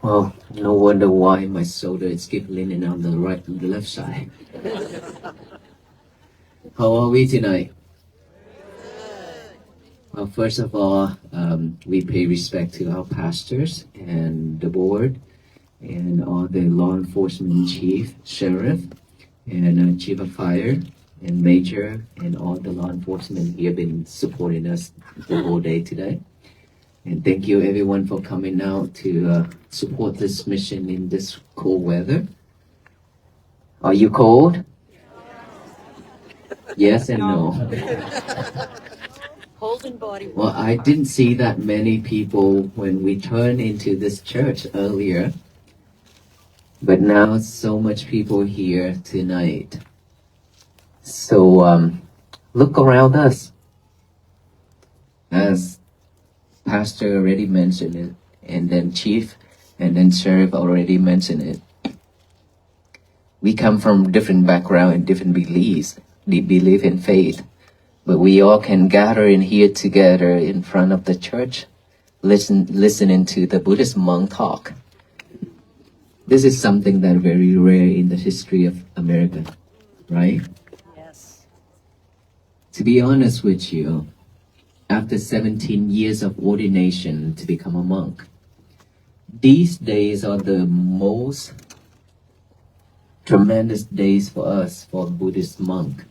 Well, no wonder why my shoulder is keep leaning on the left side. How are we tonight? Well, first of all, we pay respect to our pastors and the board and all the law enforcement chief, sheriff, and chief of fire and major and all the law enforcement here been supporting us the whole day today. And thank you everyone for coming out to support this mission in this cold weather. Are you cold? Yes and no. Holding body. Well, I didn't see that many people when we turned into this church earlier. But now so much people here tonight. So look around us. As Pastor already mentioned it, and then Chief, and then Sheriff already mentioned it. We come from different background and different beliefs. We believe in faith. But we all can gather in here together in front of the church, listening to the Buddhist monk talk. This is something that very rare in the history of America, right? Yes. To be honest with you, after 17 years of ordination to become a monk, these days are the most tremendous days for us, for Buddhist monk.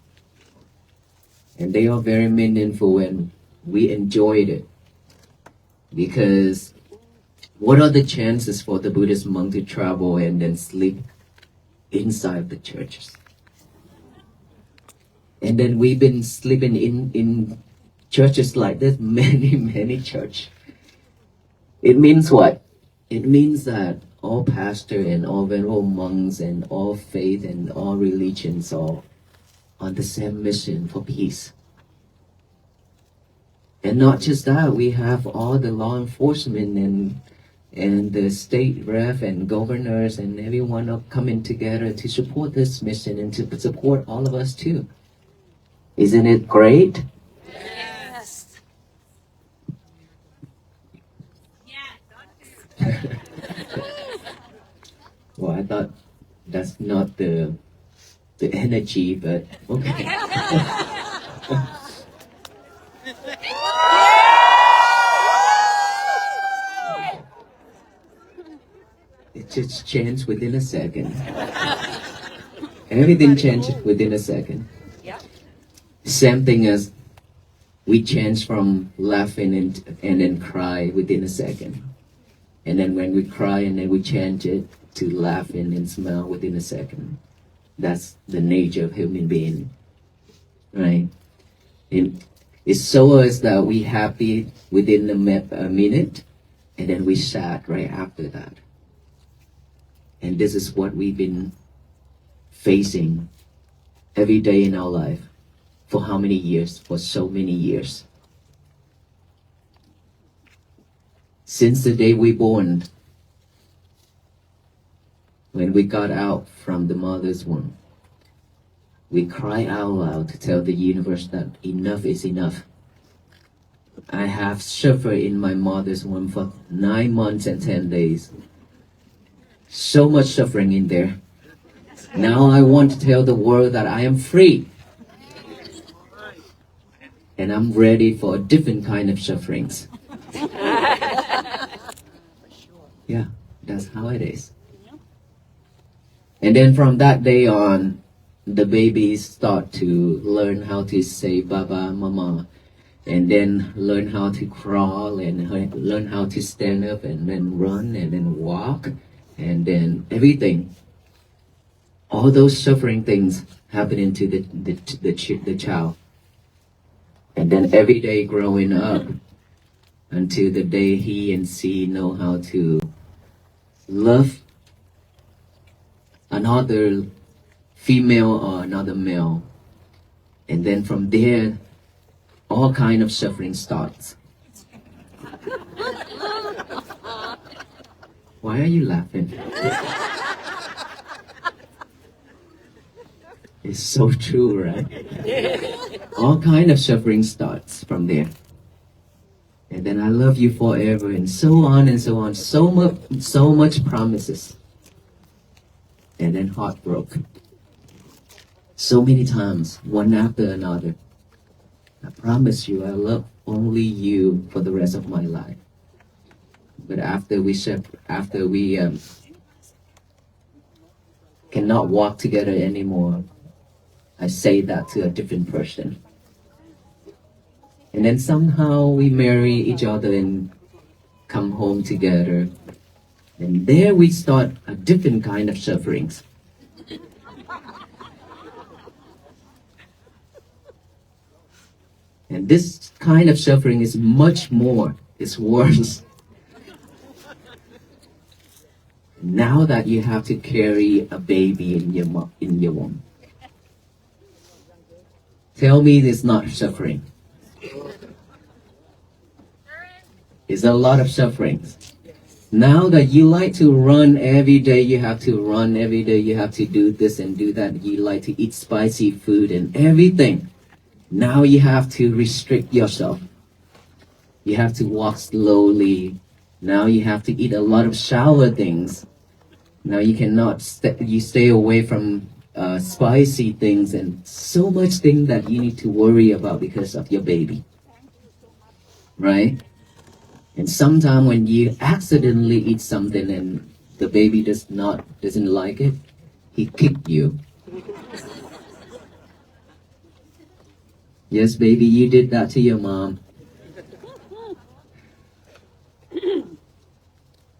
And they are very meaningful and we enjoyed it. Because what are the chances for the Buddhist monk to travel and then sleep inside the churches? And then we've been sleeping in churches like this, many churches. It means what? It means that all pastors and all venerable monks and all faith and all religions are on the same mission for peace. And not just that, we have all the law enforcement and the state rep and governors and everyone are coming together to support this mission and to support all of us too. Isn't it great? Yes. Well, I thought that's not the energy, but okay. It just changed within a second. Everything changed within a second. Yeah. Same thing as we changed from laughing and then cry within a second. And then when we cry and then we change it to laughing and smile within a second. That's the nature of human being, right? And it shows us that we happy within a minute, and then we sad right after that. And this is what we've been facing every day in our life. For how many years? For so many years. Since the day we born, when we got out from the mother's womb, we cry out loud to tell the universe that enough is enough. I have suffered in my mother's womb for 9 months and 10 days. So much suffering in there. Now I want to tell the world that I am free. And I'm ready for a different kind of sufferings. Yeah, that's how it is. And then from that day on, the babies start to learn how to say Baba, Mama, and then learn how to crawl and learn how to stand up and then run and then walk and then everything. All those suffering things happening to the child. And then every day growing up until the day he and she know how to love another female or another male. And then from there, all kind of suffering starts. Why are you laughing? It's so true, right? All kind of suffering starts from there. And then I love you forever, and so on and so on. So much promises. And then heart broke. So many times, one after another. I promise you, I love only you for the rest of my life. But after we cannot walk together anymore, I say that to a different person. And then somehow we marry each other and come home together. And there we start a different kind of sufferings. And this kind of suffering is much more, it's worse. Now that you have to carry a baby in your womb. Tell me it's not suffering. It's a lot of sufferings. Now that you like to run every day, you have to run every day, you have to do this and do that, you like to eat spicy food and everything. Now you have to restrict yourself. You have to walk slowly. Now you have to eat a lot of sour things. Now you cannot, you stay away from spicy things and so much things that you need to worry about because of your baby. Right? And sometimes when you accidentally eat something and the baby doesn't like it, he kicked you. Yes, baby, you did that to your mom.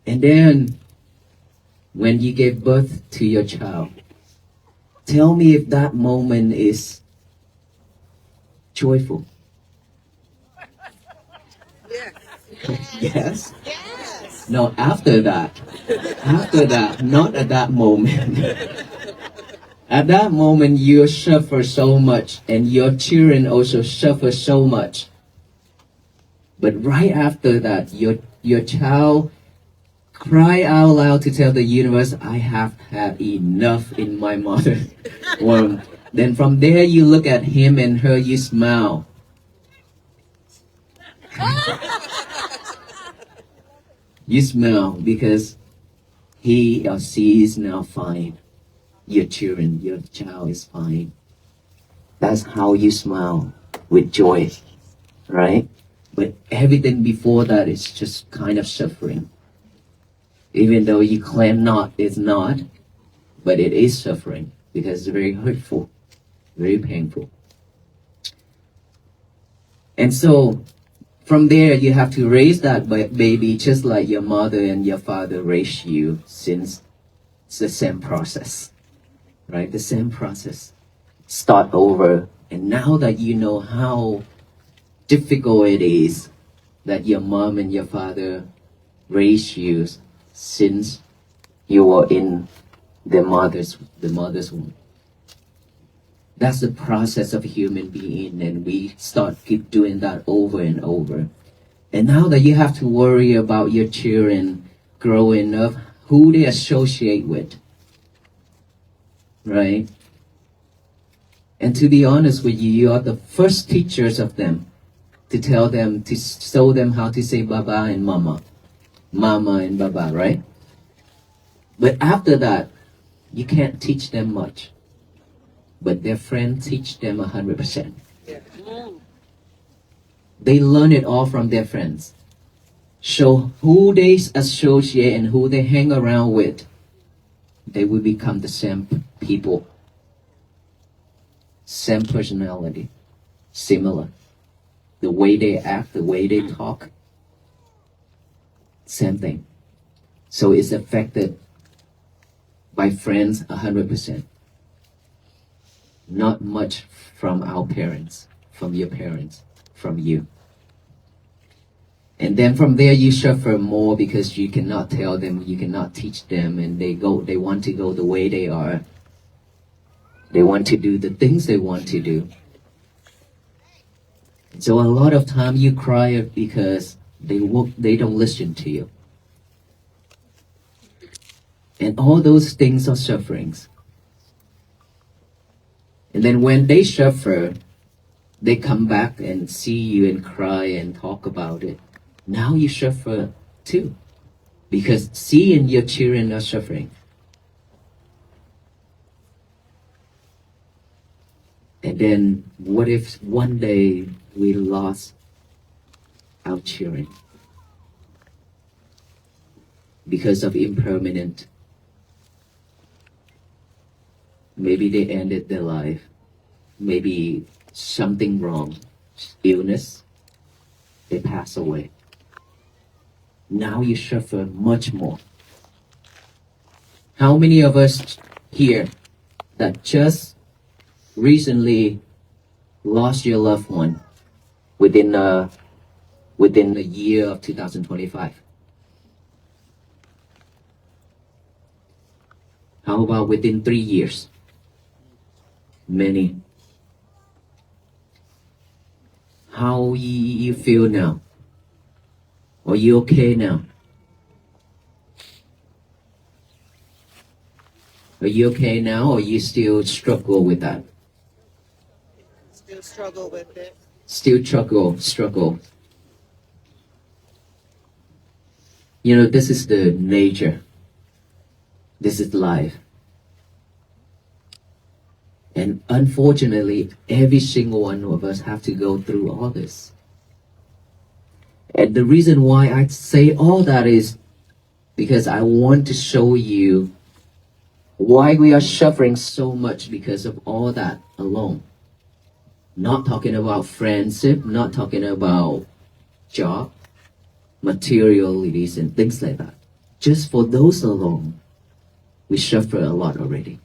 And then, when you gave birth to your child, tell me if that moment is joyful. Yes? Yes. No, after that, not at that moment. At that moment, you suffer so much, and your children also suffer so much. But right after that, your child cry out loud to tell the universe, I have had enough in my mother's womb. Then from there, you look at him and her, you smile. You smile because he or she is now fine. Your child is fine. That's how you smile, with joy, right? But everything before that is just kind of suffering. Even though you claim it's not, but it is suffering because it's very hurtful, very painful. And so, from there, you have to raise that baby just like your mother and your father raised you, since it's the same process, right? The same process. Start over. And now that you know how difficult it is that your mom and your father raised you since you were in the mother's womb. That's the process of a human being, and we keep doing that over and over. And now that you have to worry about your children growing up, who they associate with, right? And to be honest with you, you are the first teachers of them, to tell them, to show them how to say Baba and Mama and Baba, right? But after that, you can't teach them much. But their friends teach them 100%. They learn it all from their friends. So who they associate and who they hang around with, they will become the same people. Same personality. Similar. The way they act, the way they talk. Same thing. So it's affected by friends 100%. Not much from our parents, from your parents, from you. And then from there you suffer more because you cannot tell them, you cannot teach them, and they want to go the way they are. They want to do the things they want to do. So a lot of time you cry because they don't listen to you. And all those things are sufferings. And then when they suffer, they come back and see you and cry and talk about it. Now you suffer too, because seeing your children are suffering. And then what if one day we lost our children because of impermanent? Maybe they ended their life. Maybe something wrong, illness, they pass away. Now you suffer much more. How many of us here that just recently lost your loved one within the year of 2025? How about within 3 years? Many. How you feel now? Are you okay now? Are you okay now, or you still struggle with that? Still struggle with it. Still struggle. You know, this is the nature. This is life. And unfortunately, every single one of us have to go through all this. And the reason why I say all that is because I want to show you why we are suffering so much because of all that alone. Not talking about friendship, not talking about job, materialities and things like that. Just for those alone, we suffer a lot already.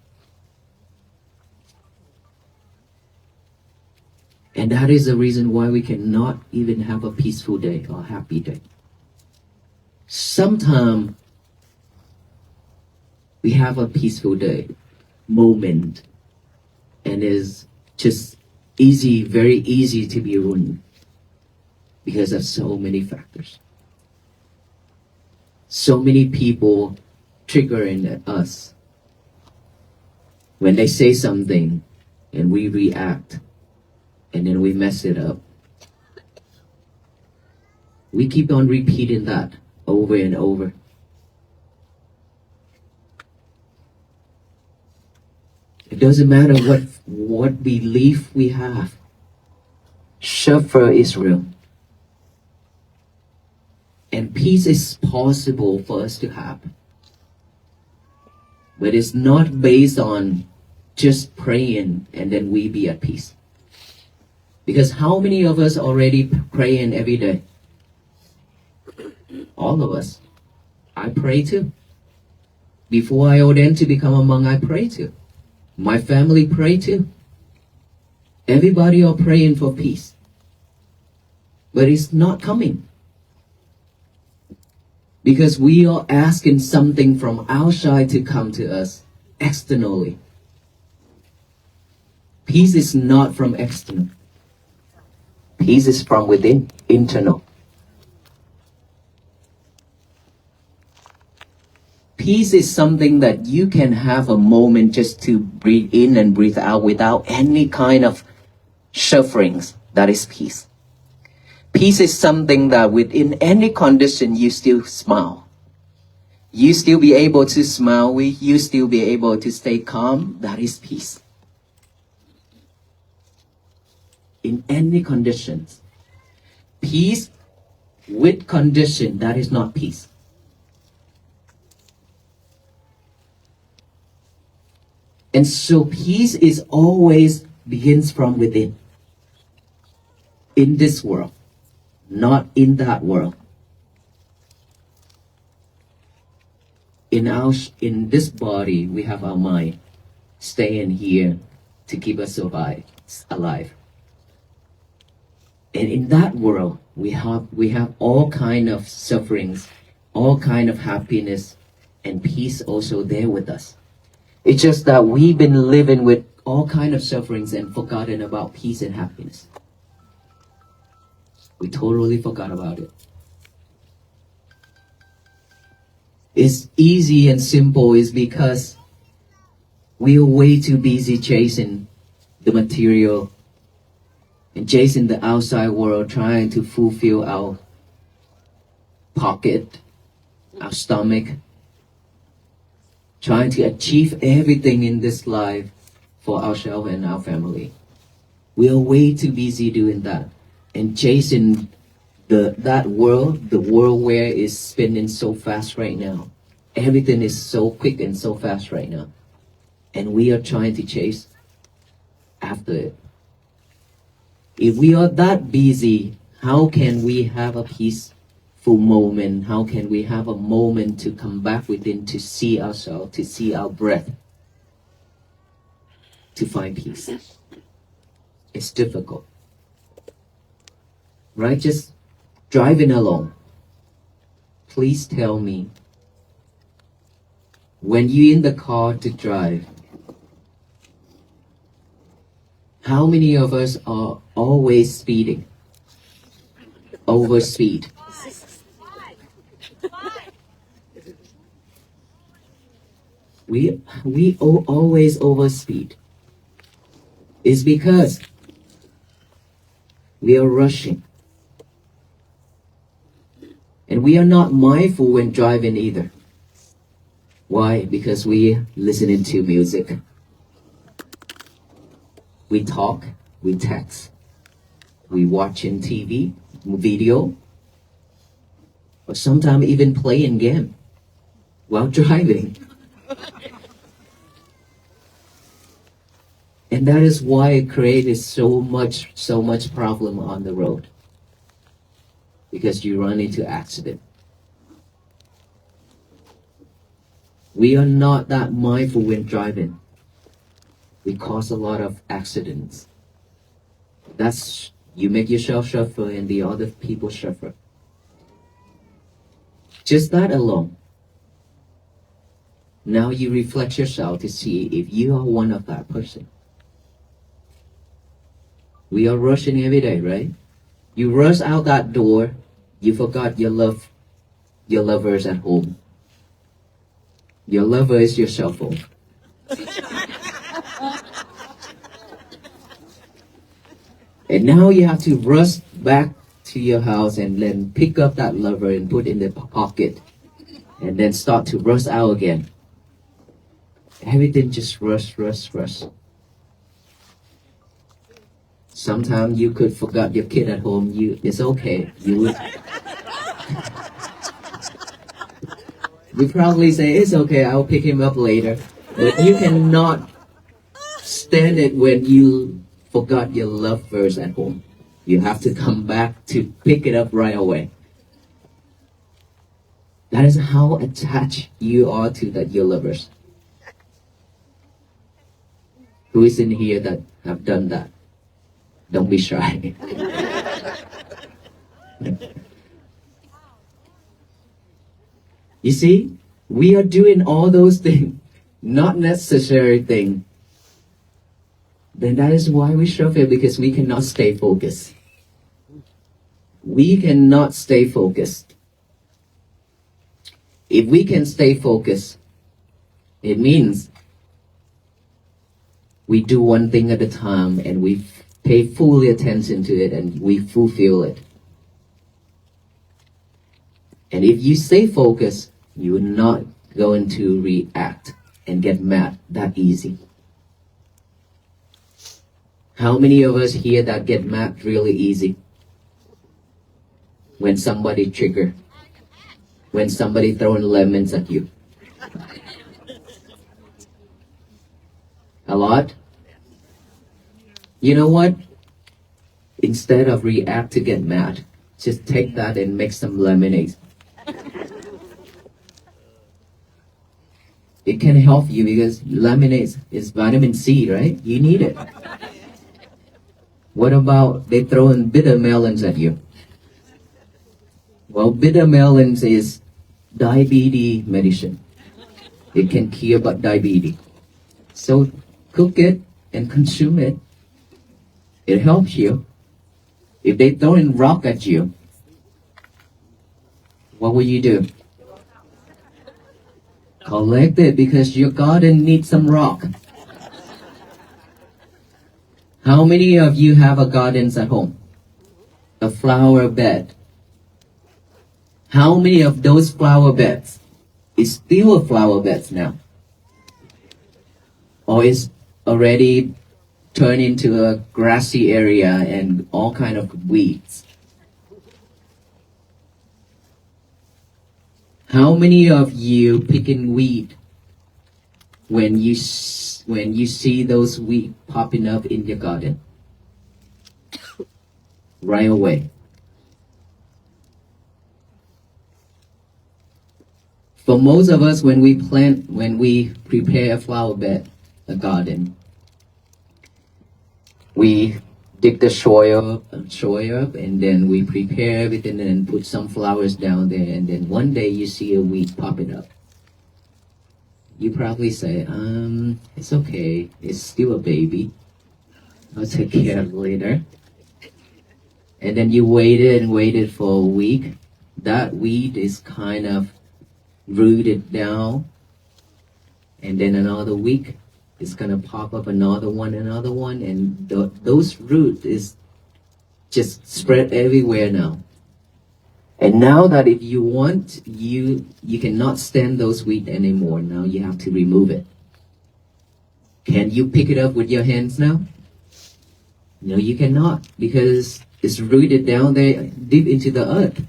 And that is the reason why we cannot even have a peaceful day or a happy day. Sometimes we have a peaceful day, moment, and it's just easy, very easy to be ruined because of so many factors. So many people triggering at us when they say something and we react and then we mess it up. We keep on repeating that over and over. It doesn't matter what belief we have. Suffer is real. And peace is possible for us to have. But it's not based on just praying and then we be at peace. Because how many of us already praying every day? All of us. I pray too. Before I ordained to become a monk, I pray too. My family pray too. Everybody are praying for peace. But it's not coming. Because we are asking something from outside to come to us externally. Peace is not from external. Peace is from within, internal. Peace is something that you can have a moment just to breathe in and breathe out without any kind of sufferings. That is peace. Peace is something that within any condition you still smile. You still be able to smile. You still be able to stay calm. That is peace. In any conditions. Peace with condition, that is not peace. And so peace is always begins from within. In this world, not in that world. In this body, we have our mind staying here to keep us alive. And in that world, we have all kind of sufferings, all kind of happiness, and peace also there with us. It's just that we've been living with all kind of sufferings and forgotten about peace and happiness. We totally forgot about it. It's easy and simple is because we are way too busy chasing the material and chasing the outside world, trying to fulfill our pocket, our stomach, trying to achieve everything in this life for ourselves and our family. We are way too busy doing that and chasing the world where it's spinning so fast right now. Everything is so quick and so fast right now. And we are trying to chase after it. If we are that busy, how can we have a peaceful moment? How can we have a moment to come back within, to see ourselves, to see our breath, to find peace? It's difficult. Right? Just driving along. Please tell me, when you're in the car to drive, how many of us are always speeding? Over speed. We always overspeed. It's because we are rushing. And we are not mindful when driving either. Why? Because we listening to music. We talk, we text, we watching TV, video, or sometimes even playing game while driving. And that is why it created so much problem on the road. Because you run into accident. We are not that mindful when driving. We cause a lot of accidents. That's, you make yourself suffer and the other people suffer. Just that alone. Now you reflect yourself to see if you are one of that person. We are rushing every day, right? You rush out that door, you forgot your lovers at home. Your lover is your cell phone. And now you have to rush back to your house and then pick up that lover and put in the pocket. And then start to rush out again. Everything just rush. Sometimes you could forget your kid at home. It's okay. You probably say, it's okay, I'll pick him up later. But you cannot stand it when you forgot your lovers at home. You have to come back to pick it up right away. That is how attached you are to your lovers. Who is in here that have done that? Don't be shy. You see, we are doing all those things, not necessary things. Then that is why we suffer, because we cannot stay focused. We cannot stay focused. If we can stay focused, it means we do one thing at a time and we pay fully attention to it and we fulfill it. And if you stay focused, you're not going to react and get mad that easy. How many of us here that get mad really easy? When somebody trigger, when somebody throwing lemons at you. A lot? You know what? Instead of react to get mad, just take that and make some lemonade. It can help you because lemonade is vitamin C, right? You need it. What about they throwing bitter melons at you? Well, bitter melons is diabetes medicine. It can cure diabetes. So cook it and consume it. It helps you. If they throw in rock at you, what will you do? Collect it because your garden needs some rock. How many of you have a gardens at home? A flower bed. How many of those flower beds is still a flower beds now? Or is already turned into a grassy area and all kind of weeds? How many of you picking weed when you see those weeds popping up in your garden? Right away. For most of us, when we prepare a flower bed, a garden, we dig the soil up, and then we prepare everything and put some flowers down there, and then one day you see a weed popping up. You probably say, it's okay, it's still a baby, I'll take care of it later. And then you waited for a week. That weed is kind of rooted down, and then another week it's gonna pop up another one, and those roots is just spread everywhere now. And now that if you want, you cannot stand those weeds anymore. Now you have to remove it. Can you pick it up with your hands now? No, you cannot, because it's rooted down there deep into the earth.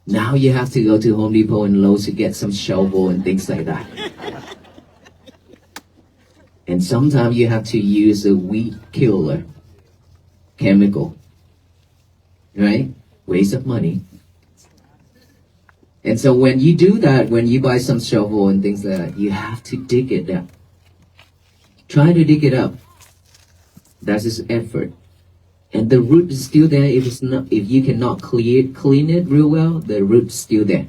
Now you have to go to Home Depot and Lowe's to get some shovel and things like that. And sometimes you have to use a weed killer chemical, right? Waste of money. And so when you do that, when you buy some shovel and things like that, you have to dig it up. Try to dig it up. That's his effort. And the root is still there. If you cannot clean it real well, the root is still there.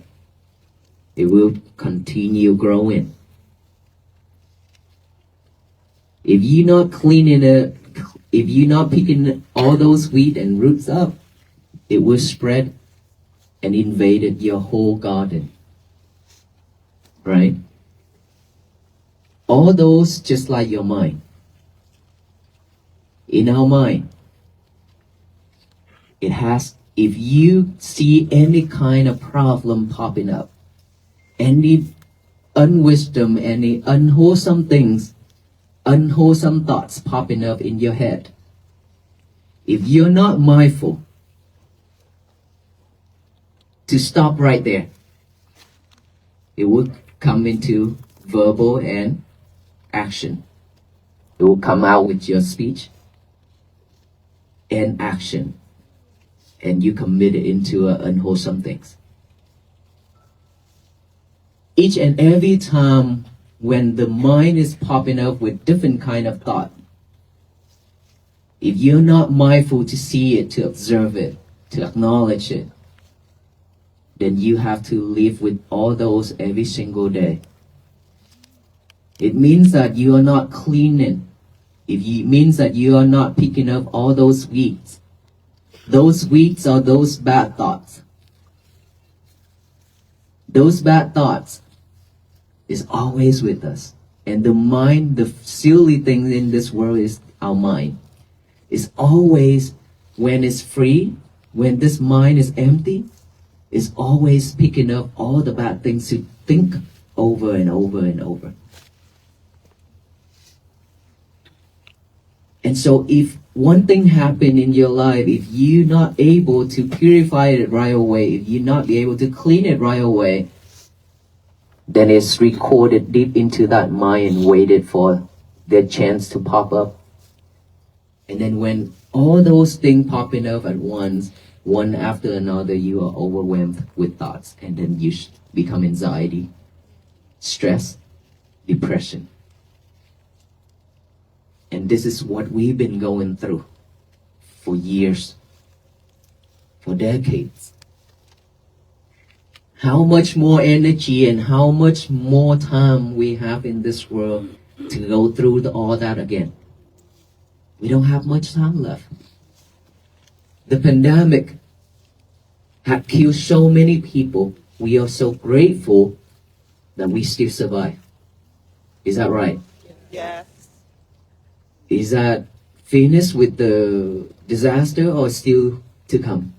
It will continue growing. If you're not cleaning it, if you're not picking all those weeds and roots up, it will spread and invade your whole garden. Right? All those just like your mind. In our mind, if you see any kind of problem popping up, any unwisdom, any unwholesome things, unwholesome thoughts popping up in your head, if you're not mindful to stop right there, it will come into verbal and action. It will come out with your speech and action. And you commit it into unwholesome things. Each and every time when the mind is popping up with different kind of thought, if you're not mindful to see it, to observe it, to acknowledge it, then you have to live with all those every single day. It means that you are not cleaning. It means that you are not picking up all those weeds. Those weeds are those bad thoughts. Those bad thoughts is always with us. And the mind, the silly thing in this world is our mind. It's always, when it's free, when this mind is empty, it's always picking up all the bad things to think over and over and over. And so if one thing happened in your life, if you're not able to purify it right away, if you're not able to clean it right away, then it's recorded deep into that mind and waited for their chance to pop up. And then when all those things popping up at once, one after another, you are overwhelmed with thoughts, and then you become anxiety, stress, depression. And this is what we've been going through for years, for decades. How much more energy and how much more time we have in this world to go through all that again? We don't have much time left. The pandemic had killed so many people. We are so grateful that we still survive. Is that right? Yes. Is that finished with the disaster or still to come?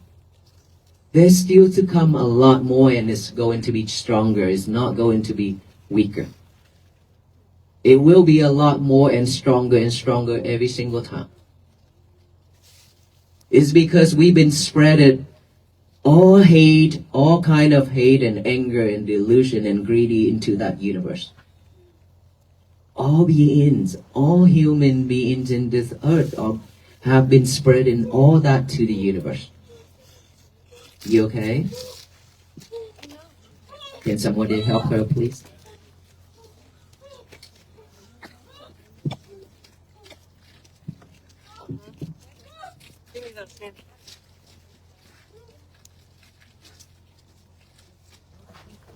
There's still to come a lot more, and it's going to be stronger. It's not going to be weaker. It will be a lot more and stronger every single time. It's because we've been spreaded all hate, all kind of hate and anger and delusion and greedy into that universe. All beings, all human beings in this earth have been spreading all that to the universe. You okay? Can somebody help her, please? Give me those hands.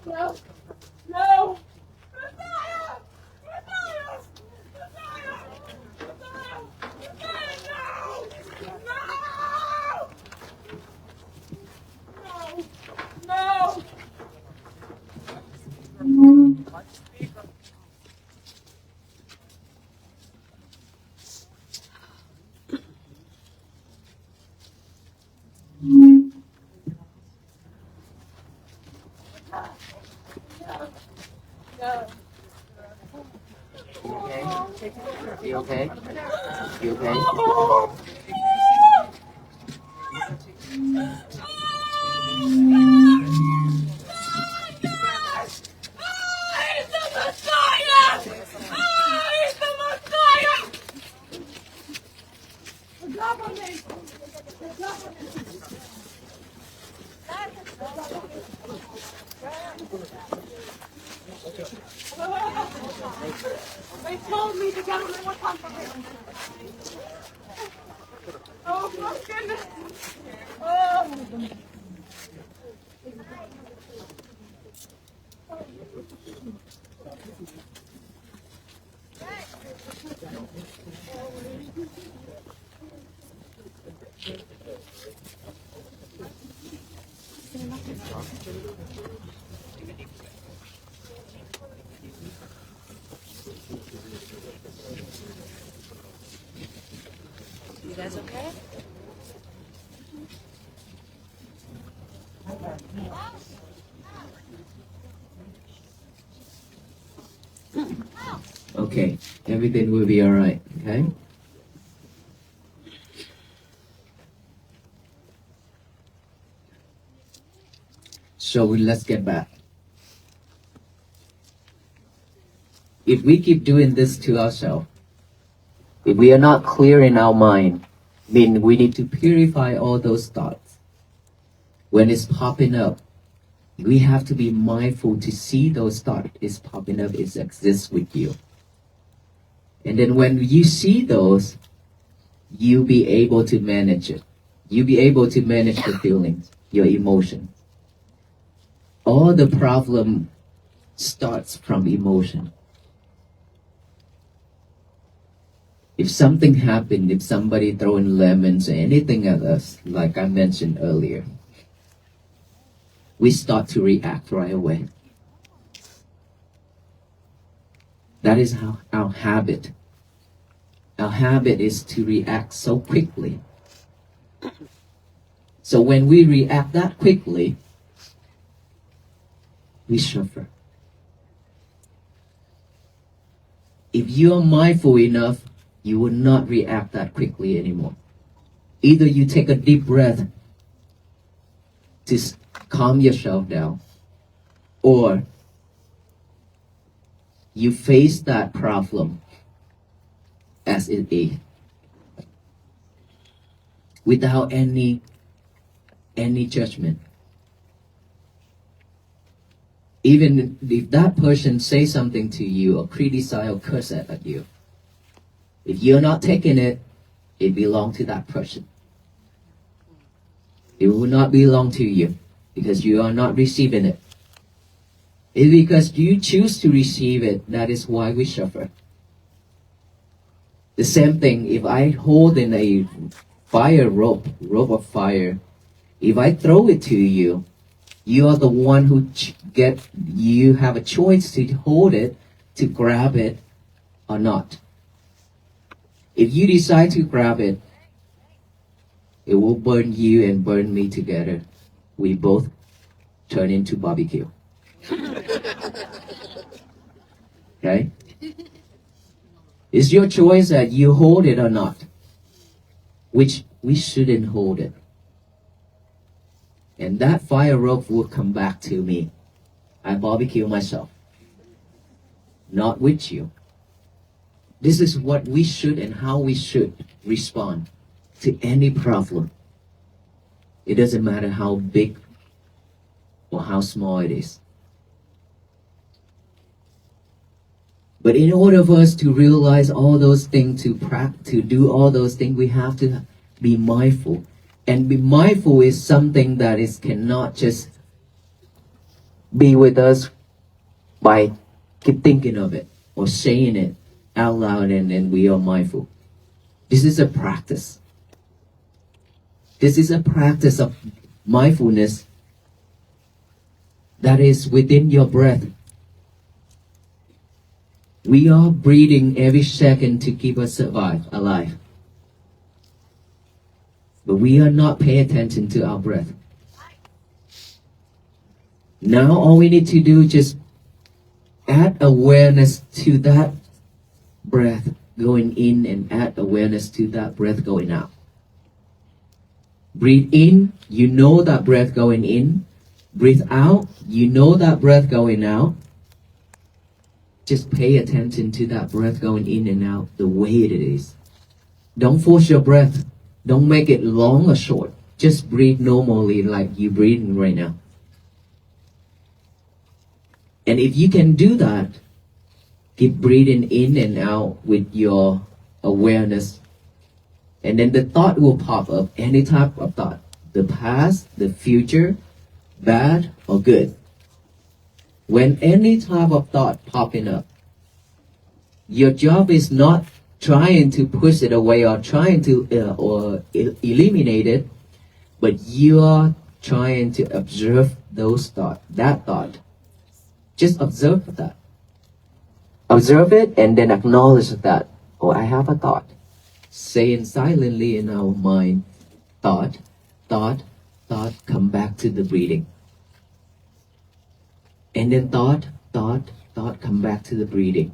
No! No! You okay? You okay? They told me the government would come for me. Oh my goodness. Oh. You guys okay? Okay, everything will be alright, okay? So let's get back. If we keep doing this to ourselves, if we are not clear in our mind, then we need to purify all those thoughts. When it's popping up, we have to be mindful to see those thoughts is popping up, it exists with you. And then when you see those, you'll be able to manage it. You'll be able to manage the feelings, your emotions. All the problem starts from emotion. If something happened, if somebody throwing lemons or anything at us, like I mentioned earlier, we start to react right away. That is how our habit. Our habit is to react so quickly. So when we react that quickly, we suffer. If you are mindful enough, you will not react that quickly anymore. Either you take a deep breath to calm yourself down, or you face that problem as it is, without any judgment. Even if that person says something to you or criticize or curse at you, if you're not taking it, it belongs to that person. It will not belong to you because you are not receiving it. It's because you choose to receive it, that is why we suffer. The same thing, if I hold in a fire rope of fire, if I throw it to you, you are the one who you have a choice to hold it, to grab it or not. If you decide to grab it, it will burn you and burn me together. we both turn into barbecue. Okay? It's your choice that you hold it or not. Which we shouldn't hold it. And that fire rope will come back to me. I barbecue myself. Not with you. This is what we should and how we should respond to any problem. It doesn't matter how big or how small it is. But in order for us to realize all those things, to do all those things, we have to be mindful. And be mindful is something that cannot just be with us by keep thinking of it or saying it out loud and then we are mindful. This is a practice. This is a practice of mindfulness that is within your breath. We are breathing every second to keep us alive. But we are not paying attention to our breath. Now all we need to do is just add awareness to that breath going in and add awareness to that breath going out. Breathe in, you know that breath going in. Breathe out, you know that breath going out. Just pay attention to that breath going in and out the way it is. Don't force your breath. Don't make it long or short. Just breathe normally like you're breathing right now. And if you can do that, keep breathing in and out with your awareness. And then the thought will pop up, any type of thought. The past, the future, bad or good. When any type of thought popping up, your job is not trying to push it away or trying to eliminate it, but you are trying to observe those thoughts, that thought. Just observe that. Observe it and then acknowledge that, oh, I have a thought. Saying silently in our mind, thought, come back to the breathing. And then thought, come back to the breathing.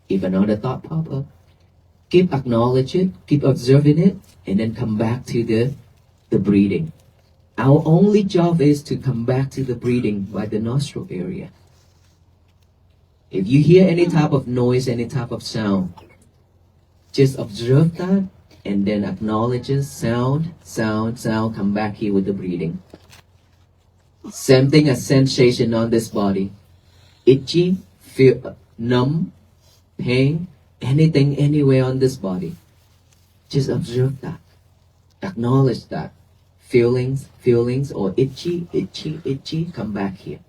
If another thought pop up, keep acknowledging it, keep observing it, and then come back to the breathing. Our only job is to come back to the breathing by the nostril area. If you hear any type of noise, any type of sound, just observe that and then acknowledge it, sound, come back here with the breathing. Same thing as sensation on this body. Itchy, feel numb, pain, anything anywhere on this body. Just observe that. Acknowledge that. Feelings or itchy, come back here.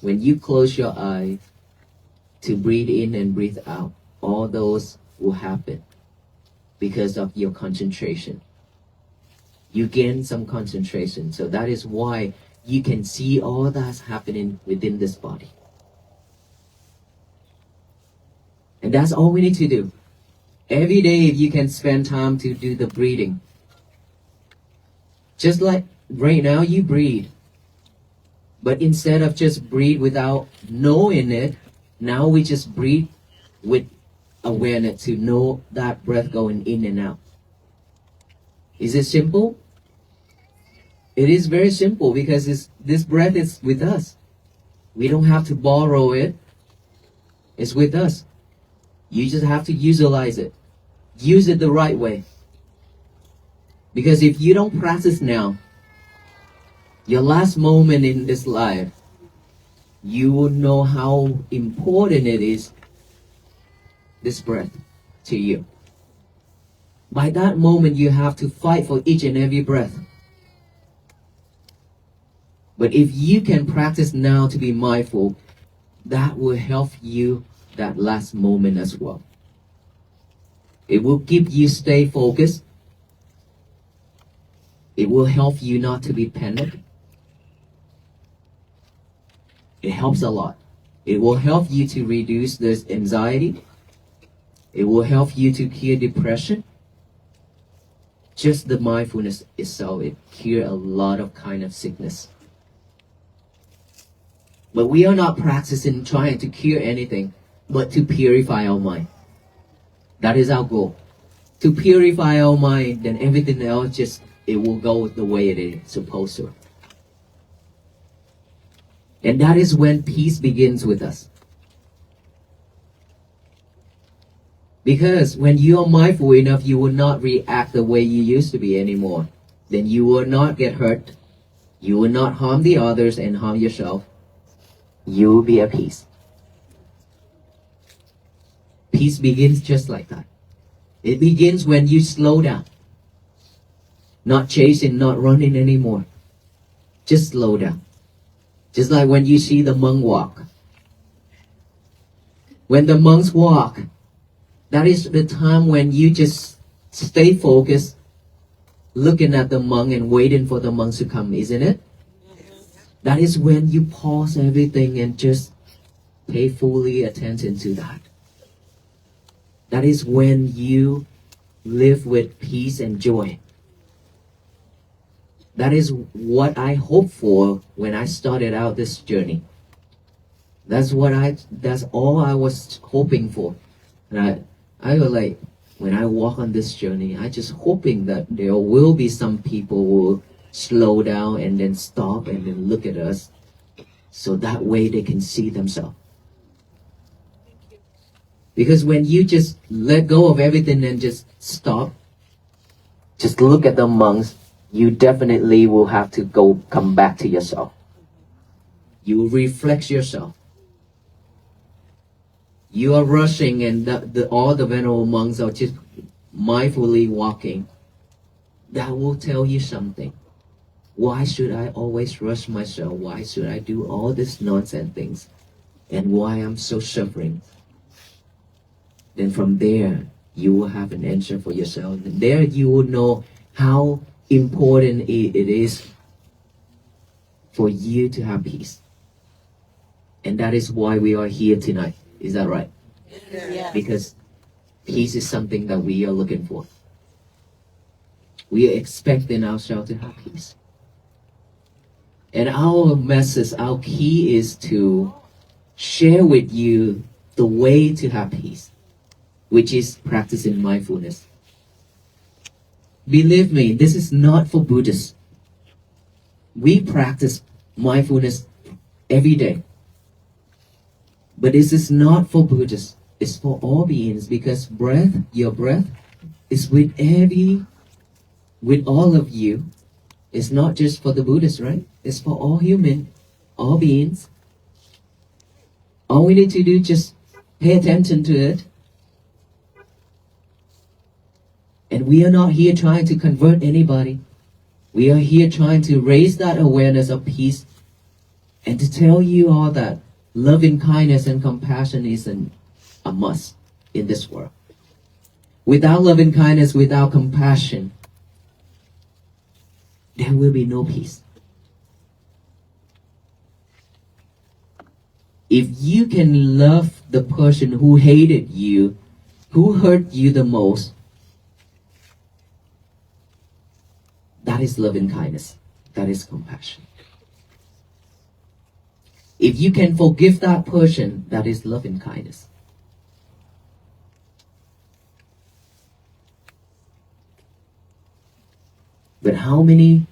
When you close your eyes to breathe in and breathe out, all those will happen because of your concentration. You gain some concentration. So that is why you can see all that's happening within this body. And that's all we need to do. Every day, if you can spend time to do the breathing. Just like right now, you breathe. But instead of just breathe without knowing it, now we just breathe with awareness to know that breath going in and out. Is it simple? It is very simple because this breath is with us. We don't have to borrow it. It's with us. You just have to utilize it. Use it the right way. Because if you don't practice now, your last moment in this life, you will know how important it is, this breath, to you. By that moment, you have to fight for each and every breath. But if you can practice now to be mindful, that will help you that last moment as well. It will keep you stay focused. It will help you not to be panicked. It helps a lot. It will help you to reduce this anxiety. It will help you to cure depression. just the mindfulness itself, it cures a lot of kind of sickness. But we are not practicing trying to cure anything, but to purify our mind. That is our goal. To purify our mind, then everything else just, it will go the way it is supposed to. And that is when peace begins with us. Because when you are mindful enough, you will not react the way you used to be anymore. Then you will not get hurt. You will not harm the others and harm yourself. You will be at peace. Peace begins just like that. It begins when you slow down. Not chasing, not running anymore. Just slow down. Just like when you see the monk walk. When the monks walk, that is the time when you just stay focused, looking at the monk and waiting for the monks to come, isn't it? That is when you pause everything and just pay fully attention to that. That is when you live with peace and joy. That is what I hoped for when I started out this journey. That's all I was hoping for. And I was like, when I walk on this journey, I just hoping that there will be some people who will slow down and then stop and then look at us, so that way they can see themselves. Because when you just let go of everything and just stop, just look at the monks, you definitely will have to come back to yourself. You reflect yourself. You are rushing and all the venerable monks are just mindfully walking. That will tell you something. Why should I always rush myself? Why should I do all these nonsense things? And why I'm so suffering? Then from there, you will have an answer for yourself. And there you will know how important it is for you to have peace. And that is why we are here tonight. Is that right? Yes. Because peace is something that we are looking for. We are expecting ourselves to have peace. And our message, our key is to share with you the way to have peace, which is practicing mindfulness. Believe me, this is not for Buddhists. We practice mindfulness every day. But this is not for Buddhists. It's for all beings, because your breath is with all of you. It's not just for the Buddhists, right? It's for all human, all beings. All we need to do is just pay attention to it. And we are not here trying to convert anybody. We are here trying to raise that awareness of peace and to tell you all that loving kindness and compassion is a must in this world. Without loving kindness, without compassion, there will be no peace. If you can love the person who hated you, who hurt you the most, that is loving kindness. That is compassion. If you can forgive that person, that is loving kindness. But how many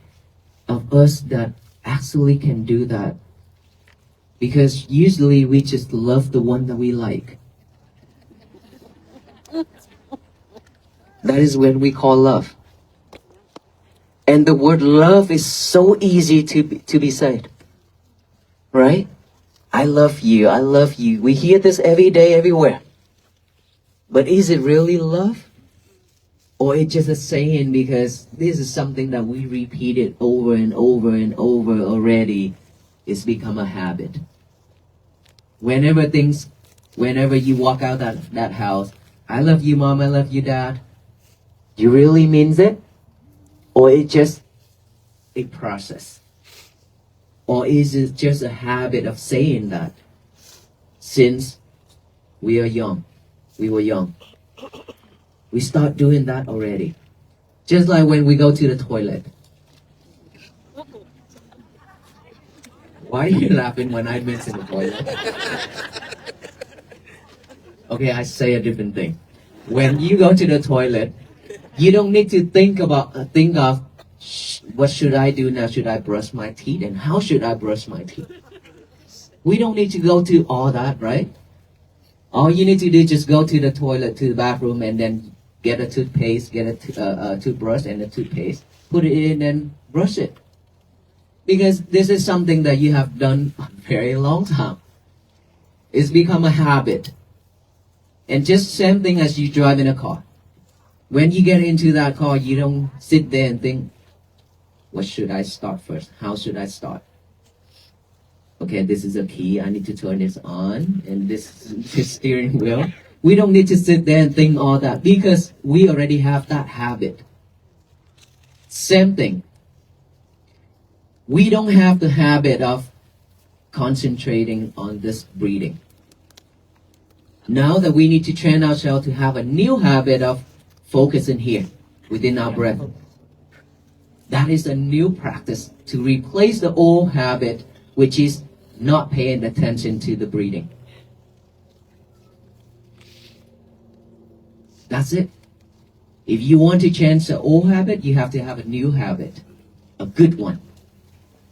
of us that actually can do that? Because usually we just love the one that we like. That is when we call love. And the word love is so easy to be said. Right? I love you, I love you. We hear this every day, everywhere. But is it really love? Or it's just a saying because this is something that we repeated over and over and over already. It's become a habit. Whenever you walk out that house, I love you, Mom, I love you, Dad. You really means it? Or it's just a process? Or is it just a habit of saying that since we were young? We start doing that already. Just like when we go to the toilet. Why are you laughing when I mention the toilet? Okay, I say a different thing. When you go to the toilet, you don't need to think of what should I do now? Should I brush my teeth? And how should I brush my teeth? We don't need to go to all that, right? All you need to do is just go to the toilet, to the bathroom, and then get a toothpaste, get a toothbrush and a toothpaste, put it in and brush it. Because this is something that you have done a very long time. It's become a habit. And just same thing as you drive in a car. When you get into that car, you don't sit there and think, what should I start first? How should I start? Okay, this is a key. I need to turn this on. And this is the steering wheel. We don't need to sit there and think all that because we already have that habit. Same thing. We don't have the habit of concentrating on this breathing. Now that we need to train ourselves to have a new habit of focusing here within our breath. That is a new practice to replace the old habit, which is not paying attention to the breathing. That's it. If you want to change the old habit, you have to have a new habit, a good one.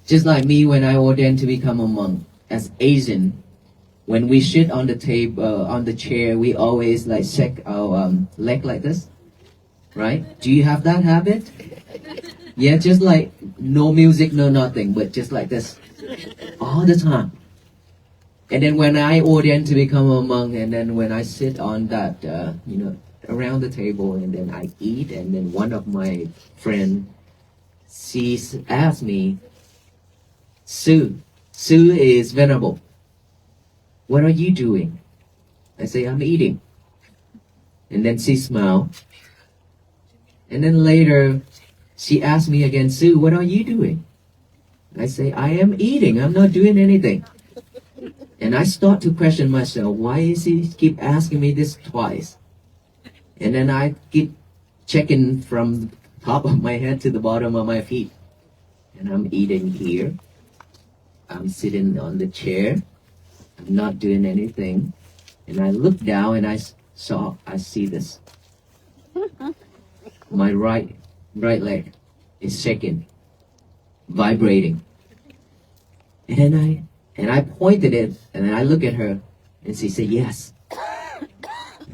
Just like me when I ordained to become a monk as Asian, when we sit on the table, on the chair, we always like shake our leg like this, right? Do you have that habit? Yeah, just like no music, no nothing, but just like this all the time. And then when I ordained to become a monk, and then when I sit on that, around the table, and then I eat, and then one of my friends, she asked me, Sue is venerable. What are you doing? I say, I'm eating. And then she smiled. And then later, she asked me again, Sue, what are you doing? I say, I am eating. I'm not doing anything. And I start to question myself, why is he keep asking me this twice? And then I keep checking from the top of my head to the bottom of my feet. And I'm eating here. I'm sitting on the chair. I'm not doing anything. And I look down and I see this. My right leg is shaking, vibrating. And I pointed it and I look at her and she said, yes. I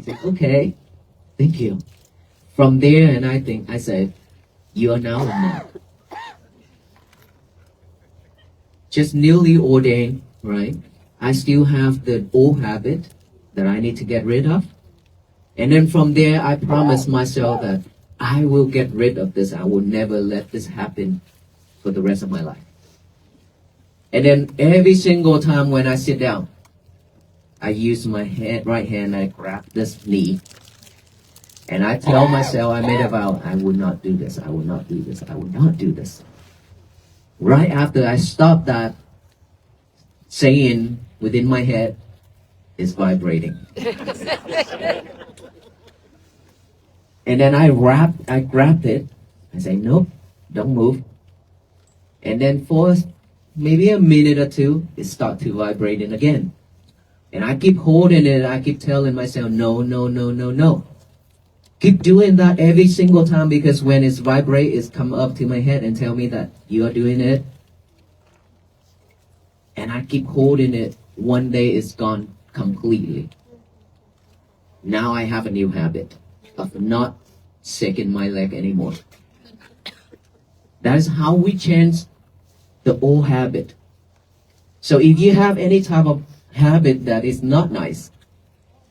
said, okay, thank you. From there, and I said, you are now a monk. Just newly ordained, right? I still have the old habit that I need to get rid of. And then from there, I promised myself that I will get rid of this. I will never let this happen for the rest of my life. And then every single time when I sit down, I use my right hand, I grab this knee. And I tell myself, I made a vow, I will not do this, I will not do this, I will not do this. Right after I stop that, saying within my head is vibrating. And then I grabbed it. I say, nope, don't move. And then for maybe a minute or two, it starts to vibrating again. And I keep holding it. I keep telling myself, no, no, no, no, no. Keep doing that every single time, because when it's vibrate, it's come up to my head and tell me that you are doing it. And I keep holding it. One day it's gone completely. Now I have a new habit of not shaking my leg anymore. That is how we change the old habit. So if you have any type of habit that is not nice,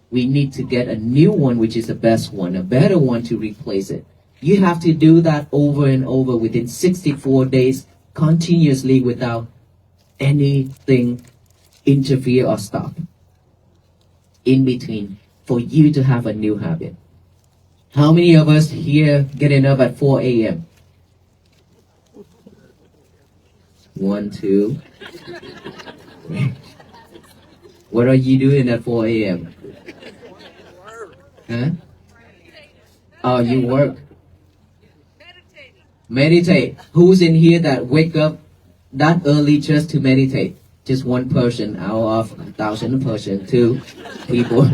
we need to get a new one, which is the best one, a better one to replace it. You have to do that over and over within 64 days, continuously, without anything interfere or stop in between, for you to have a new habit. How many of us here getting up at 4 a.m.? 1, 2. What are you doing at 4 a.m.? Huh? Oh, you work. Meditate. Who's in here that wake up that early just to meditate? Just one person out of 1,000 person, 2 people.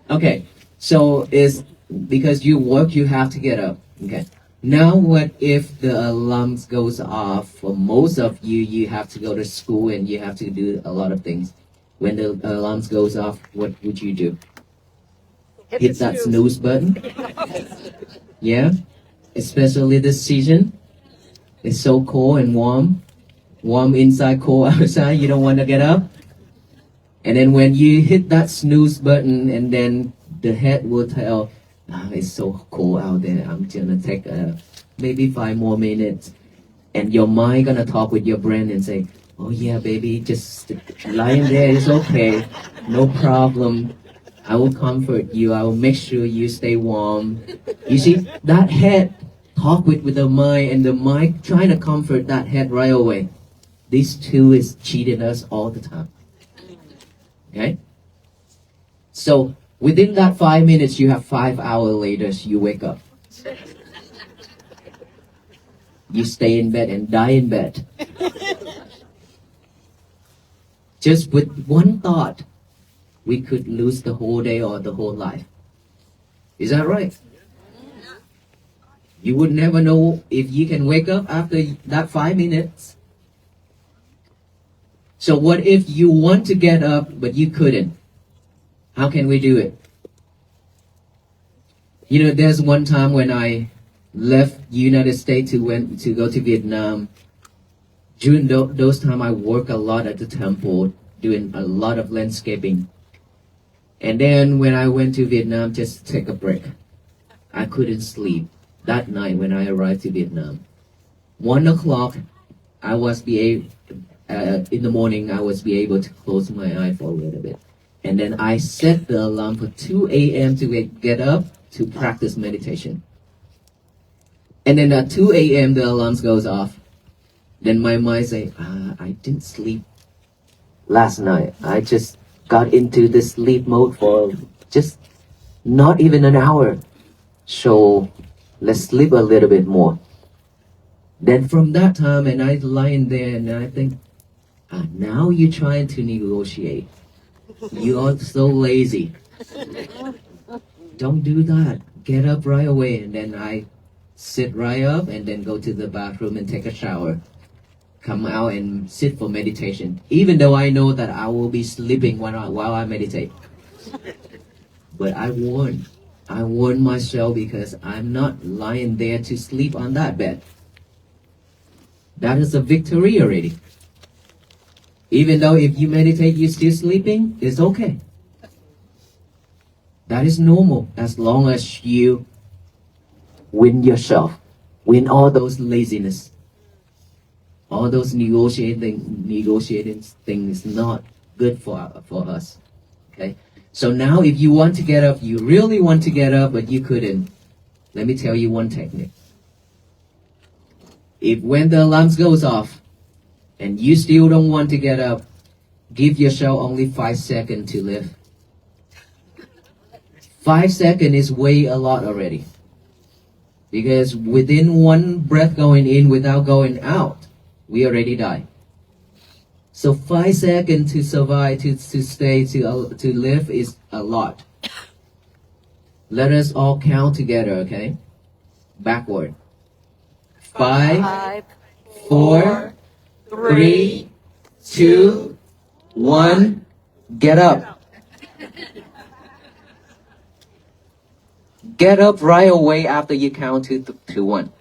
Okay, so it's because you work, you have to get up. Okay. Now, what if the alarm goes off? For most of you, you have to go to school and you have to do a lot of things. When the alarm goes off, what would you do? Hit that snooze button. Yeah, especially this season. It's so cold and warm. Warm inside, cold outside. You don't want to get up. And then when you hit that snooze button, and then the head will tell, it's so cold out there. I'm gonna take maybe 5 more minutes. And your mind gonna talk with your brain and say, oh yeah, baby, just lying there is okay. No problem. I will comfort you. I will make sure you stay warm. You see, that head talk with the mind, and the mind trying to comfort that head right away. These two is cheating us all the time. Okay? So within that 5 minutes, you have 5 hours later, you wake up. You stay in bed and die in bed. Just with one thought, we could lose the whole day or the whole life. Is that right? You would never know if you can wake up after that 5 minutes. So what if you want to get up, but you couldn't? How can we do it? You know, there's one time when I left United States to go to Vietnam. During those time, I work a lot at the temple, doing a lot of landscaping. And then when I went to Vietnam, just to take a break, I couldn't sleep that night when I arrived to Vietnam. 1 o'clock, I was in the morning, I was able to close my eye for a little bit. And then I set the alarm for 2 a.m. to get up to practice meditation. And then at 2 a.m. the alarm goes off. Then my mind say, I didn't sleep last night. I just got into the sleep mode for just not even an hour. So let's sleep a little bit more. Then from that time, and I lying there and I think, now you're trying to negotiate. You are so lazy. Don't do that. Get up right away. And then I sit right up and then go to the bathroom and take a shower. Come out and sit for meditation. Even though I know that I will be sleeping while I meditate. But I warn myself because I'm not lying there to sleep on that bed. That is a victory already. Even though if you meditate, you're still sleeping, it's okay. That is normal as long as you win yourself, win all those laziness, all those negotiating things not good for us. Okay. So now, if you want to get up, you really want to get up, but you couldn't. Let me tell you one technique. If when the alarm goes off, and you still don't want to get up, give yourself only 5 seconds to live. 5 seconds is way a lot already. Because within one breath going in without going out, we already die. So 5 seconds to survive, to stay, to live is a lot. Let us all count together, okay? Backward. 5, 4, 3, 2, 1, get up. Get up right away after you count to 1.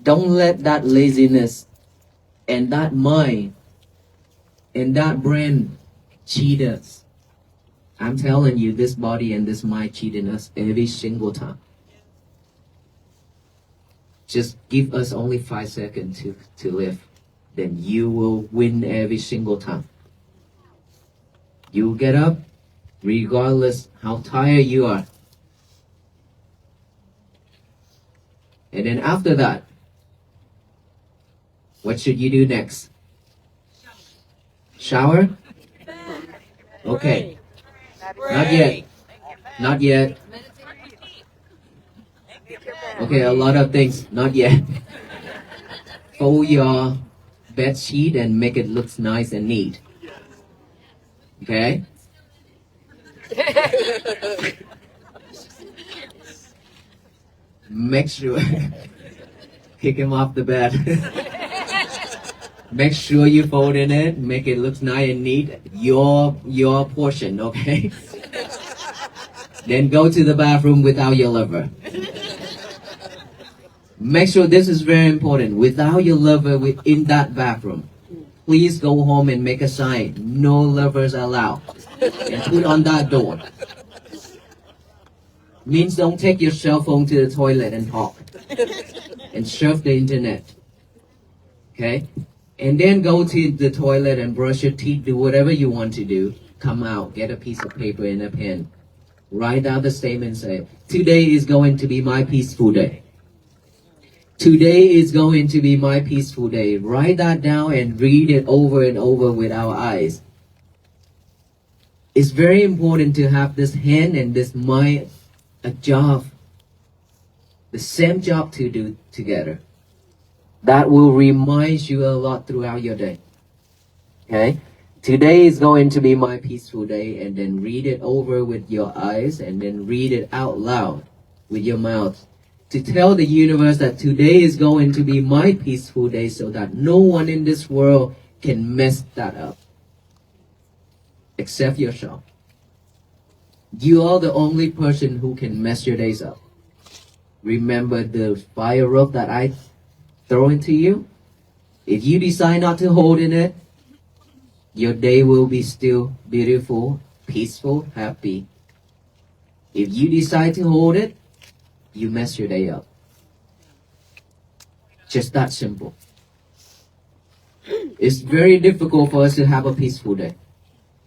Don't let that laziness and that mind and that brain cheat us. I'm telling you, this body and this mind cheating us every single time. Just give us only 5 seconds to live. Then you will win every single time. You will get up regardless how tired you are. And then after that, what should you do next? Shower? Okay. Not yet. Not yet. Okay, a lot of things. Not yet. Fold your bed sheet and make it look nice and neat. Okay? Make sure kick him off the bed. Make sure you fold in it, make it look nice and neat. Your portion, okay? Then go to the bathroom without your lover. Make sure this is very important. Without your lover in that bathroom, please go home and make a sign. No lovers allowed. And put on that door. Means don't take your cell phone to the toilet and talk. And surf the internet. Okay? And then go to the toilet and brush your teeth, do whatever you want to do. Come out, get a piece of paper and a pen. Write out the statement, say, today is going to be my peaceful day. Today is going to be my peaceful day. Write that down and read it over and over with our eyes. It's very important to have this hand and this mind, a job, the same job to do together. That will remind you a lot throughout your day. Okay? Today is going to be my peaceful day, and then read it over with your eyes, and then read it out loud with your mouth. To tell the universe that today is going to be my peaceful day so that no one in this world can mess that up. Except yourself. You are the only person who can mess your days up. Remember the fire rope that I throw into you? If you decide not to hold in it, your day will be still beautiful, peaceful, happy. If you decide to hold it, you mess your day up. Just that simple. It's very difficult for us to have a peaceful day.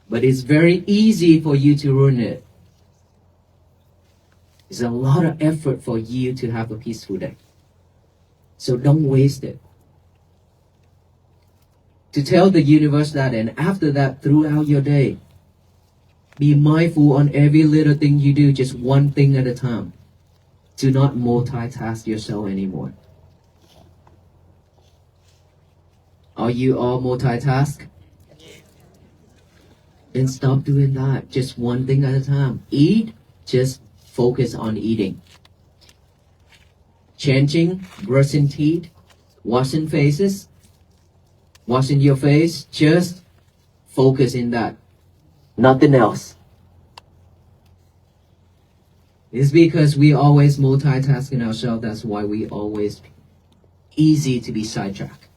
But it's very easy for you to ruin it. It's a lot of effort for you to have a peaceful day. So don't waste it. To tell the universe that, and after that, throughout your day, be mindful on every little thing you do, just one thing at a time. Do not multitask yourself anymore. Are you all multitask? Then stop doing that. Just one thing at a time. Eat, just focus on eating. Changing, brushing teeth, washing faces, washing your face, just focus in that. Nothing else. It's because we always multitasking ourselves. That's why we always easy to be sidetracked.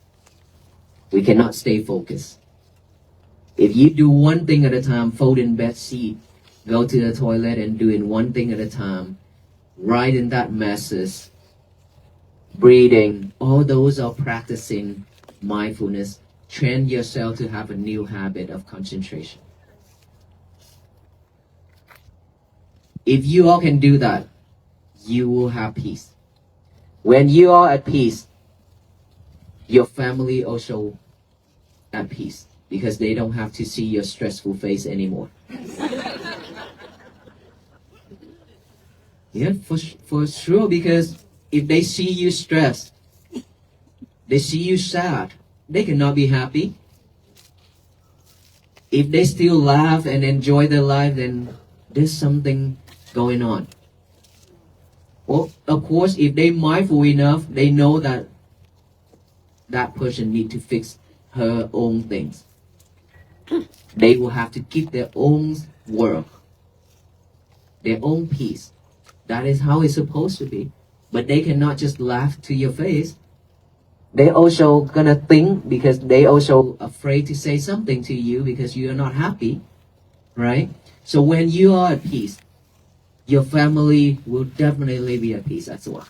We cannot stay focused. If you do one thing at a time, fold in bed sheet, go to the toilet and doing one thing at a time, write in that message, breathing, all those are practicing mindfulness. Train yourself to have a new habit of concentration. If you all can do that, you will have peace. When you are at peace, your family also at peace because they don't have to see your stressful face anymore. Yeah, for sure, because if they see you stressed, they see you sad, they cannot be happy. If they still laugh and enjoy their life, then there's something going on. Well, of course, if they're mindful enough, they know that that person needs to fix her own things. They will have to keep their own work, their own peace. That is how it's supposed to be. But they cannot just laugh to your face. They also gonna think because they also afraid to say something to you because you are not happy, right? So when you are at peace, your family will definitely be at peace as well.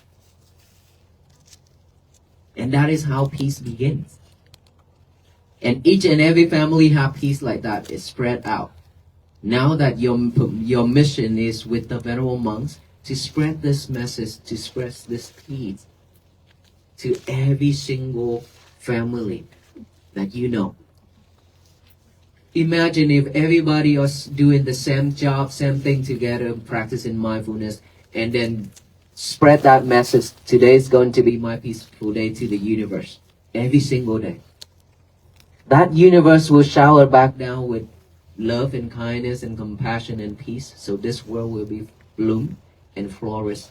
And that is how peace begins. And each and every family have peace like that. It's spread out. Now that your mission is with the venerable monks to spread this message, to spread this peace to every single family that you know. Imagine if everybody was doing the same job, same thing together, practicing mindfulness, and then spread that message. Today is going to be my peaceful day to the universe. Every single day. That universe will shower back down with love and kindness and compassion and peace. So this world will be bloom and flourish.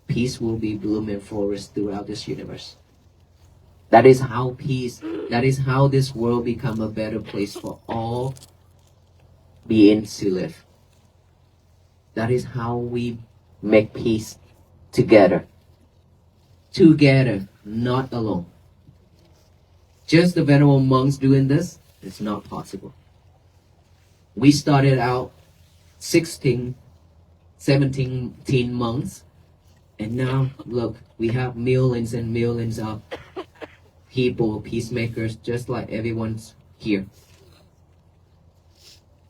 Peace will be bloom and flourish throughout this universe. That is how this world become a better place for all beings to live. That is how we make peace together. Together, not alone. Just the venerable monks doing this, it's not possible. We started out 16, 17 months, and now look, we have millions and millions of people, peacemakers, just like everyone's here.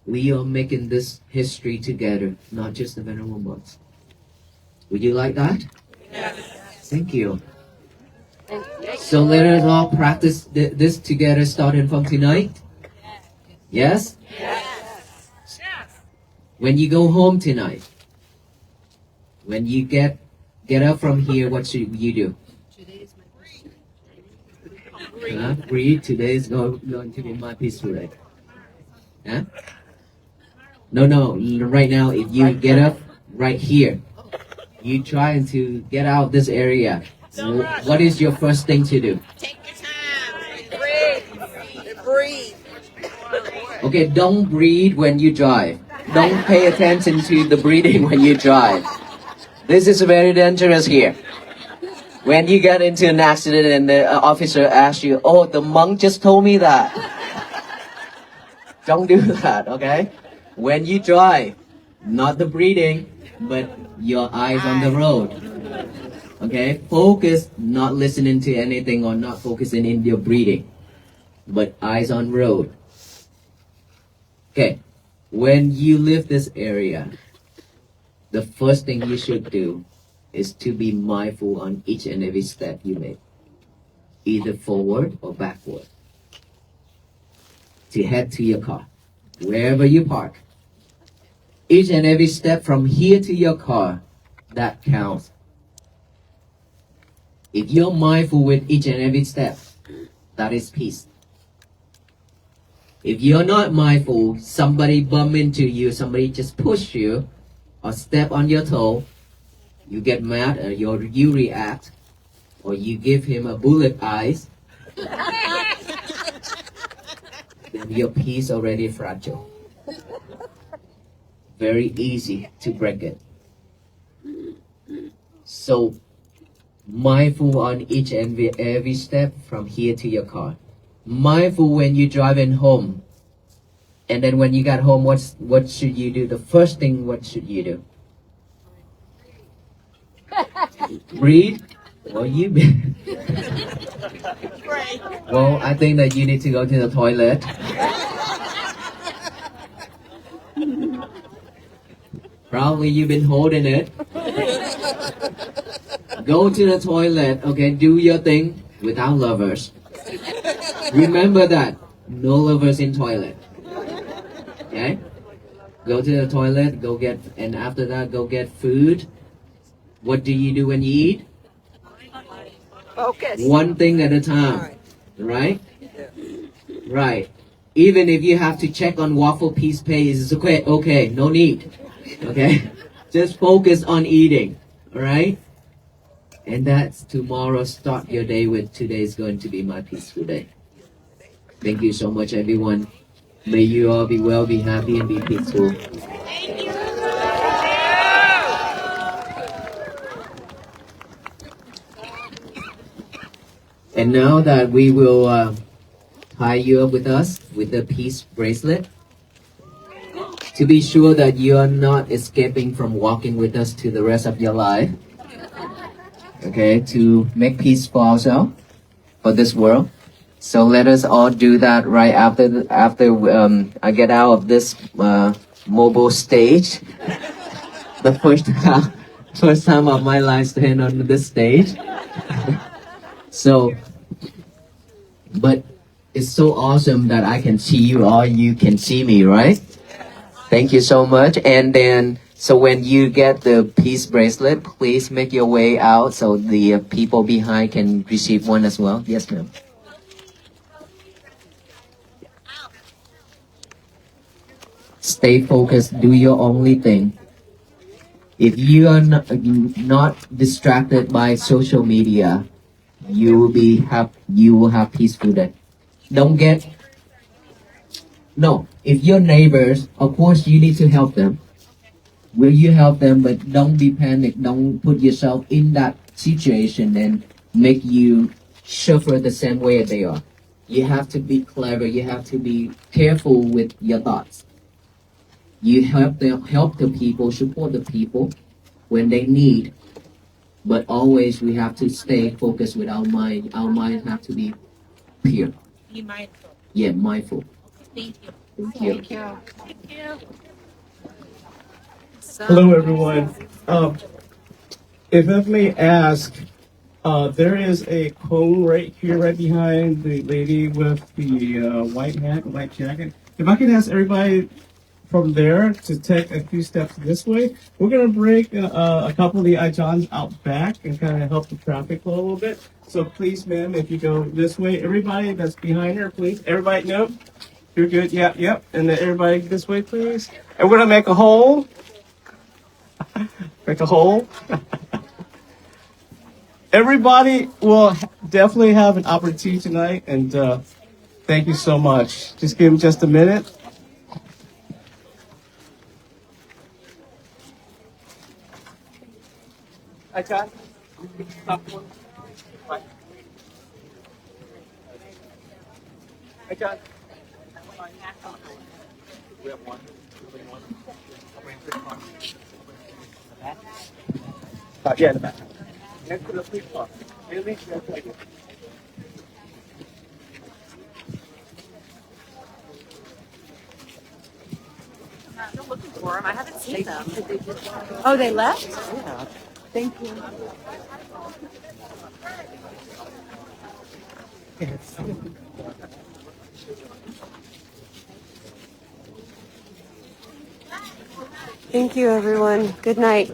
We are making this history together, not just the venerable monks. Would you like that? Yes. Thank you. So let us all practice this together starting from tonight. Yes? Yes. When you go home tonight, when you get up from here, what should you do? Breathe. Today is going to be my peaceful day. Huh? No. Right now, if you get up right here, you trying to get out of this area. What is your first thing to do? Take your time. Breathe. Okay, don't breathe when you drive. Don't pay attention to the breathing when you drive. This is very dangerous here. When you get into an accident and the officer asks you, oh, the monk just told me that. Don't do that, okay? When you drive, not the breathing, but your eyes on the road. Okay? Focus, not listening to anything or not focusing in your breathing, but eyes on road. Okay. When you leave this area, the first thing you should do is to be mindful on each and every step you make, either forward or backward, to head to your car, wherever you park. Each and every step from here to your car, that counts. If you're mindful with each and every step, that is peace. If you're not mindful, somebody bump into you, somebody just push you, or step on your toe, you get mad, or you react, or you give him a bullet eyes, then your peace already fragile. Very easy to break it. So, mindful on each and every step from here to your car. Mindful when you're driving home. And then when you got home, what should you do? The first thing, what should you do? Breathe? Well, well, I think that you need to go to the toilet. Probably you've been holding it. Go to the toilet, okay? Do your thing without lovers. Remember that. No lovers in toilet. Okay? Go to the toilet, and after that, go get food. What do you do when you eat? Focus. One thing at a time. Right? Right. Even if you have to check on Walkforpeace page, it's okay, no need. Okay? Just focus on eating. Alright? And that's tomorrow. Start your day with today is going to be my peaceful day. Thank you so much, everyone. May you all be well, be happy, and be peaceful. And now that we will tie you up with us with the peace bracelet, to be sure that you are not escaping from walking with us to the rest of your life. Okay, to make peace for ourselves, for this world. So let us all do that right after I get out of this mobile stage. The first time of my life stand on this stage. So, but it's so awesome that I can see you all. You can see me, right? Thank you so much. And then So when you get the peace bracelet, please make your way out so the people behind can receive one as well. Yes, ma'am. Stay focused. Do your only thing. If you are not distracted by social media, you will have peaceful day. Don't get no. If your neighbors, of course, you need to help them. Will you help them? But don't be panicked. Don't put yourself in that situation and make you suffer the same way they are. You have to be clever. You have to be careful with your thoughts. You help the people, support the people when they need. But always we have to stay focused with our mind. Our mind have to be pure. Be mindful. Yeah, mindful. Thank you. Thank you. Thank you. Thank you. Hello, everyone. If I may ask, there is a cone right here, right behind the lady with the white hat, white jacket. If I can ask everybody from there to take a few steps this way, we're gonna break a couple of the icons out back and kind of help the traffic flow a little bit. So please, ma'am, if you go this way, everybody that's behind her, please. Everybody, no, you're good. Yep, yep. And then everybody this way, please. And we're gonna make a hole. Make a hole. Everybody will definitely have an opportunity tonight, and thank you so much. Just give them just a minute. I got I got yeah, in the back. Next to the police car. Really? I'm looking for them. I haven't seen them. Oh, they left? Yeah. Thank you. Thank you, everyone. Good night.